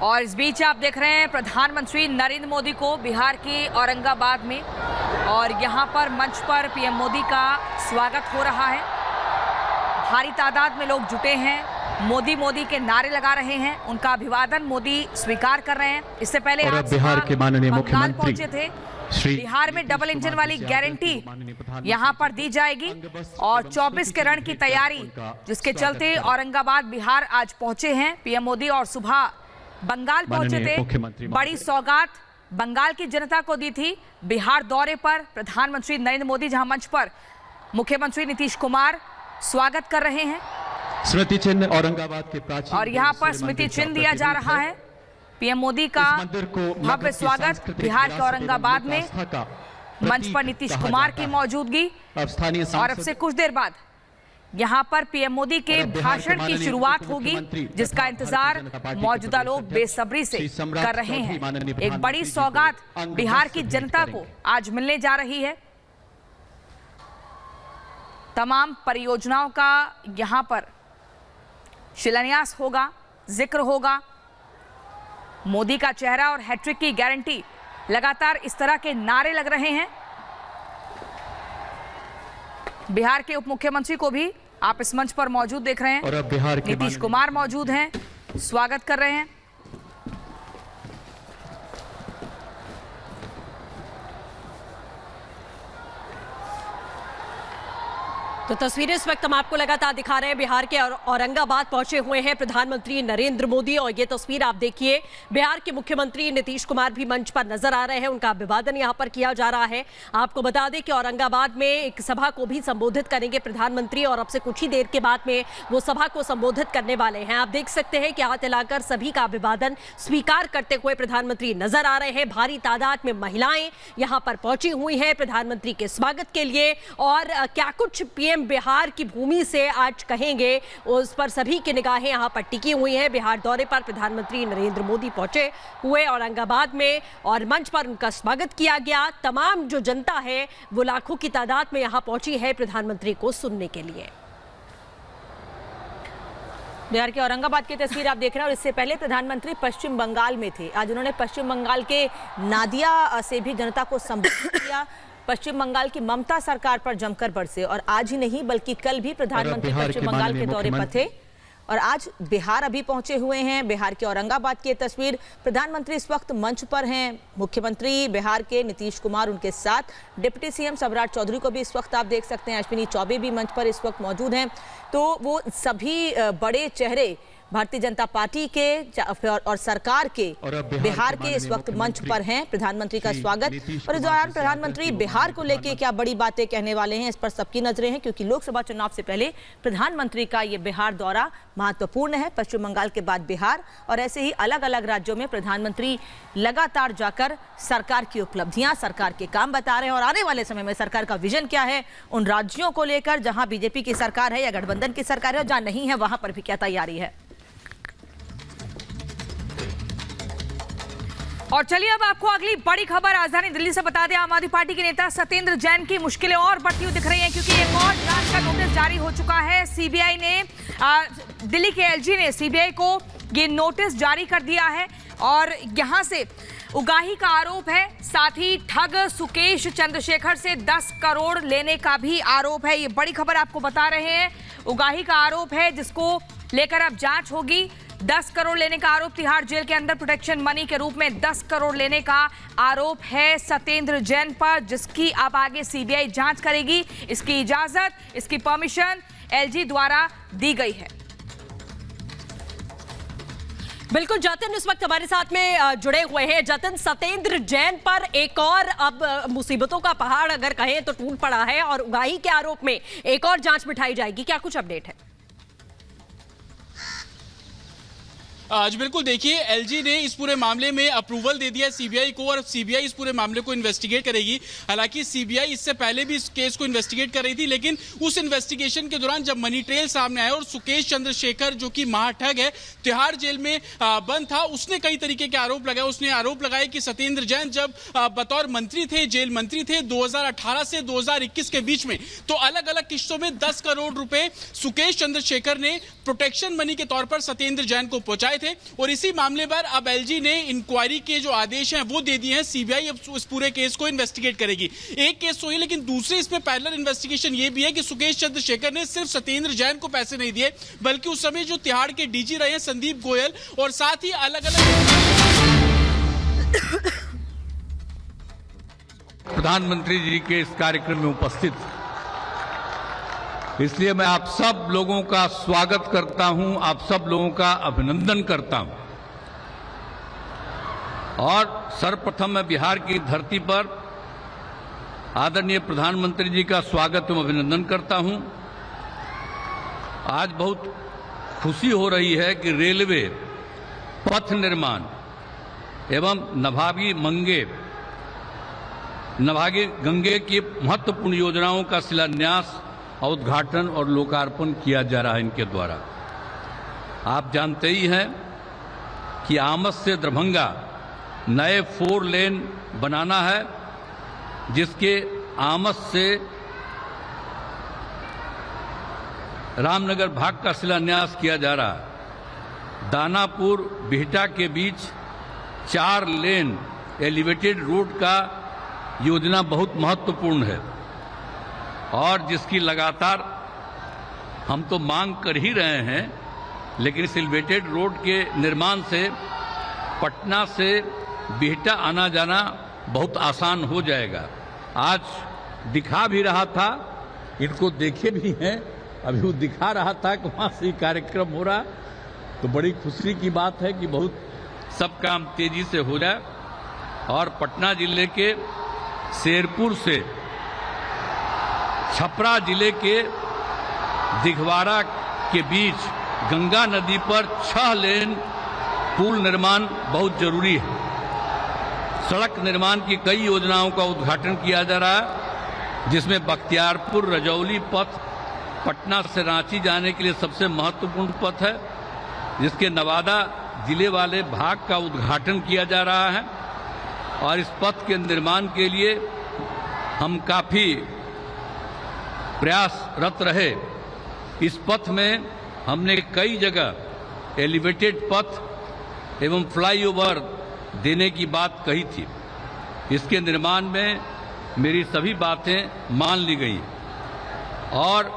और इस बीच आप देख रहे हैं प्रधानमंत्री नरेंद्र मोदी को बिहार के औरंगाबाद में, और यहां पर मंच पर पीएम मोदी का स्वागत हो रहा है। भारी तादाद में लोग जुटे हैं, मोदी मोदी के नारे लगा रहे हैं, उनका अभिवादन मोदी स्वीकार कर रहे हैं। इससे पहले आज बिहार के माननीय मुख्यमंत्री पहुंचे थे। बिहार में डबल इंजन वाली गारंटी यहां पर दी जाएगी और 24 के रण की तैयारी, जिसके चलते औरंगाबाद बिहार आज पहुंचे हैं पीएम मोदी। और सुबह बंगाल पहुंचे थे। बड़ी सौगात बंगाल की जनता को दी थी। बिहार दौरे पर प्रधानमंत्री नरेंद्र मोदी, जहां मंच पर मुख्यमंत्री नीतीश कुमार स्वागत कर रहे हैं। स्मृति चिन्ह औरंगाबाद के प्राचीन, और यहाँ पर स्मृति चिन्ह दिया जा रहा है। पीएम मोदी का भव्य स्वागत बिहार के औरंगाबाद में। मंच पर नीतीश कुमार की मौजूदगी, और अब से कुछ देर बाद यहाँ पर पीएम मोदी के भाषण की शुरुआत होगी, जिसका इंतजार मौजूदा लोग बेसब्री से कर रहे हैं। एक बड़ी सौगात बिहार की जनता को आज मिलने जा रही है। तमाम परियोजनाओं का यहाँ पर शिलान्यास होगा, जिक्र होगा। मोदी का चेहरा और हैट्रिक की गारंटी, लगातार इस तरह के नारे लग रहे हैं। बिहार के उप मुख्यमंत्री को भी आप इस मंच पर मौजूद देख रहे हैं। और अब बिहार के नीतीश कुमार मौजूद हैं, स्वागत कर रहे हैं। तो तस्वीरें इस वक्त हम आपको लगातार दिखा रहे हैं। बिहार के औरंगाबाद पहुंचे हुए हैं प्रधानमंत्री नरेंद्र मोदी, और ये तस्वीर आप देखिए, बिहार के मुख्यमंत्री नीतीश कुमार भी मंच पर नजर आ रहे हैं। उनका अभिवादन यहां पर किया जा रहा है। आपको बता दें कि औरंगाबाद में एक सभा को भी संबोधित करेंगे प्रधानमंत्री, और अब से कुछ ही देर के बाद में वो सभा को संबोधित करने वाले हैं। आप देख सकते हैं कि हाथ हिलाकर सभी का अभिवादन स्वीकार करते हुए प्रधानमंत्री नजर आ रहे हैं। भारी तादाद में महिलाएं यहां पर पहुंची हुई हैं प्रधानमंत्री के स्वागत के लिए। और क्या कुछ पीएम बिहार की भूमि से आज कहेंगे, उस पर सभी की निगाहें यहां पर टिकी हुई हैं। बिहार दौरे पर प्रधानमंत्री नरेंद्र मोदी पहुंचे हुए औरंगाबाद में, और मंच पर उनका स्वागत किया गया। तमाम जो जनता है वो लाखों की तादाद में यहां पहुंची है प्रधानमंत्री को सुनने के लिए। बिहार के औरंगाबाद की तस्वीर आप देख रहे हैं। और इससे पहले प्रधानमंत्री पश्चिम बंगाल में थे। आज उन्होंने पश्चिम बंगाल के नादिया से भी जनता को संबोधित किया। पश्चिम बंगाल की ममता सरकार पर जमकर बरसे, और आज ही नहीं बल्कि कल भी प्रधानमंत्री पश्चिम बंगाल के दौरे पर थे, और आज बिहार अभी पहुंचे हुए हैं। बिहार के औरंगाबाद की तस्वीर, प्रधानमंत्री इस वक्त मंच पर हैं। मुख्यमंत्री बिहार के नीतीश कुमार उनके साथ, डिप्टी सीएम सम्राट चौधरी को भी इस वक्त आप देख सकते हैं। अश्विनी चौबे भी मंच पर इस वक्त मौजूद हैं। तो वो सभी बड़े चेहरे भारतीय जनता पार्टी के और सरकार के बिहार के इस वक्त मंच पर हैं। प्रधानमंत्री का स्वागत, और इस दौरान प्रधानमंत्री बिहार को लेके क्या बड़ी बातें कहने वाले हैं, इस पर सबकी नजरें हैं, क्योंकि लोकसभा चुनाव से पहले प्रधानमंत्री का ये बिहार दौरा महत्वपूर्ण है। पश्चिम बंगाल के बाद बिहार, और ऐसे ही अलग अलग राज्यों में प्रधानमंत्री लगातार जाकर सरकार की उपलब्धियां, सरकार के काम बता रहे हैं, और आने वाले समय में सरकार का विजन क्या है उन राज्यों को लेकर, जहां बीजेपी की सरकार है या गठबंधन की सरकार है, और जहां नहीं है वहां पर भी क्या तैयारी है। और चलिए अब आपको अगली बड़ी खबर राजधानी दिल्ली से बता दें। आम आदमी पार्टी के नेता सत्येंद्र जैन की मुश्किलें और बढ़ती हुई दिख रही हैं, क्योंकि एक और जांच का नोटिस जारी हो चुका है। सीबीआई ने, दिल्ली के एलजी ने सीबीआई को ये नोटिस जारी कर दिया है, और यहां से उगाही का आरोप है। साथ ही ठग सुकेश चंद्रशेखर से 10 करोड़ लेने का भी आरोप है। ये बड़ी खबर आपको बता रहे हैं। उगाही का आरोप है, जिसको लेकर अब जांच होगी। 10 करोड़ लेने का आरोप, तिहाड़ जेल के अंदर प्रोटेक्शन मनी के रूप में 10 करोड़ लेने का आरोप है सत्येंद्र जैन पर, जिसकी अब आगे सीबीआई जांच करेगी। इसकी इजाजत, इसकी परमिशन एलजी द्वारा दी गई है। बिल्कुल, जतिन इस वक्त हमारे साथ में जुड़े हुए हैं। जतिन, सत्येंद्र जैन पर एक और अब मुसीबतों का पहाड़ अगर कहें तो टूट पड़ा है, और उगाही के आरोप में एक और जांच बिठाई जाएगी। क्या कुछ अपडेट है? जी बिल्कुल, देखिए एलजी ने इस पूरे मामले में अप्रूवल दे दिया सीबीआई को, और सीबीआई इस पूरे मामले को इन्वेस्टिगेट करेगी। हालांकि सीबीआई इससे पहले भी इस केस को इन्वेस्टिगेट कर रही थी, लेकिन उस इन्वेस्टिगेशन के दौरान जब मनी ट्रेल सामने आया और सुकेश चंद्रशेखर जो कि महाठग है, तिहाड़ जेल में बंद था, उसने कई तरीके के आरोप लगाए। उसने आरोप लगाए कि सत्येंद्र जैन जब बतौर मंत्री थे, जेल मंत्री थे 2018 से 2021 के बीच में, तो अलग अलग किस्तों में 10 करोड़ रुपए सुकेश चंद्रशेखर ने प्रोटेक्शन मनी के तौर पर सत्येंद्र जैन को पहुंचाए बताए थे। और इसी मामले पर अब एलजी ने इंक्वायरी के जो आदेश हैं वो दे दिए हैं। सीबीआई अब इस पूरे केस को इन्वेस्टिगेट करेगी। एक केस तो ही, लेकिन दूसरे इसमें पैरेलल इन्वेस्टिगेशन ये भी है कि सुकेश चंद्रशेखर ने सिर्फ सत्येंद्र जैन को पैसे नहीं दिए, बल्कि उस समय जो तिहाड़ के डीजी रहे हैं संदीप गोयल, और साथ ही अलग अलग प्रधानमंत्री जी के इस कार्यक्रम में उपस्थित, इसलिए मैं आप सब लोगों का स्वागत करता हूं, आप सब लोगों का अभिनंदन करता हूं। और सर्वप्रथम मैं बिहार की धरती पर आदरणीय प्रधानमंत्री जी का स्वागत एवं अभिनंदन करता हूं। आज बहुत खुशी हो रही है कि रेलवे, पथ निर्माण एवं नभागी गंगे की महत्वपूर्ण योजनाओं का शिलान्यास, उद्घाटन और लोकार्पण किया जा रहा है इनके द्वारा। आप जानते ही हैं कि आमस से दरभंगा नए 4 लेन बनाना है, जिसके आमस से रामनगर भाग का शिलान्यास किया जा रहा है। दानापुर बिहटा के बीच 4 लेन एलिवेटेड रोड का योजना बहुत महत्वपूर्ण है और जिसकी लगातार हम तो मांग कर ही रहे हैं, लेकिन इस एलिवेटेड रोड के निर्माण से पटना से बिहटा आना जाना बहुत आसान हो जाएगा। आज दिखा भी रहा था, इनको देखे भी हैं, अभी वो दिखा रहा था कि वहाँ से कार्यक्रम हो रहा, तो बड़ी खुशी की बात है कि बहुत सब काम तेजी से हो जाए। और पटना जिले के शेरपुर से छपरा जिले के दिघवारा के बीच गंगा नदी पर 6 लेन पुल निर्माण बहुत जरूरी है। सड़क निर्माण की कई योजनाओं का उद्घाटन किया जा रहा है, जिसमें बख्तियारपुर रजौली पथ पटना से रांची जाने के लिए सबसे महत्वपूर्ण पथ है, जिसके नवादा जिले वाले भाग का उद्घाटन किया जा रहा है। और इस पथ के निर्माण के लिए हम काफी प्रयासरत रहे। इस पथ में हमने कई जगह एलिवेटेड पथ एवं फ्लाईओवर देने की बात कही थी। इसके निर्माण में मेरी सभी बातें मान ली गई और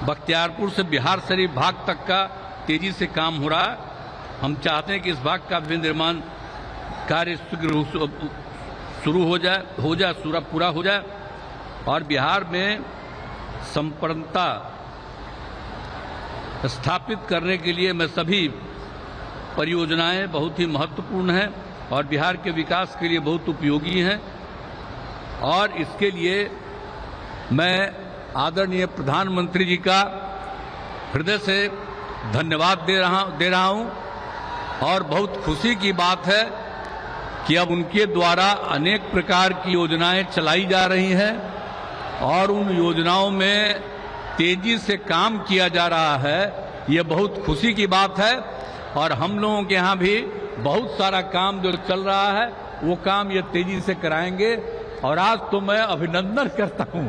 बख्तियारपुर से बिहार शरीफ भाग तक का तेजी से काम हो रहा है। हम चाहते हैं कि इस भाग का भी निर्माण कार्य शुरू हो जाए, पूरा हो जाए और बिहार में संपन्नता स्थापित करने के लिए मैं सभी परियोजनाएं बहुत ही महत्वपूर्ण हैं और बिहार के विकास के लिए बहुत उपयोगी हैं। और इसके लिए मैं आदरणीय प्रधानमंत्री जी का हृदय से धन्यवाद दे रहा हूं और बहुत खुशी की बात है कि अब उनके द्वारा अनेक प्रकार की योजनाएं चलाई जा रही हैं और उन योजनाओं में तेजी से काम किया जा रहा है। ये बहुत खुशी की बात है और हम लोगों के यहाँ भी बहुत सारा काम जो चल रहा है वो काम ये तेजी से कराएंगे। और आज तो मैं अभिनंदन करता हूँ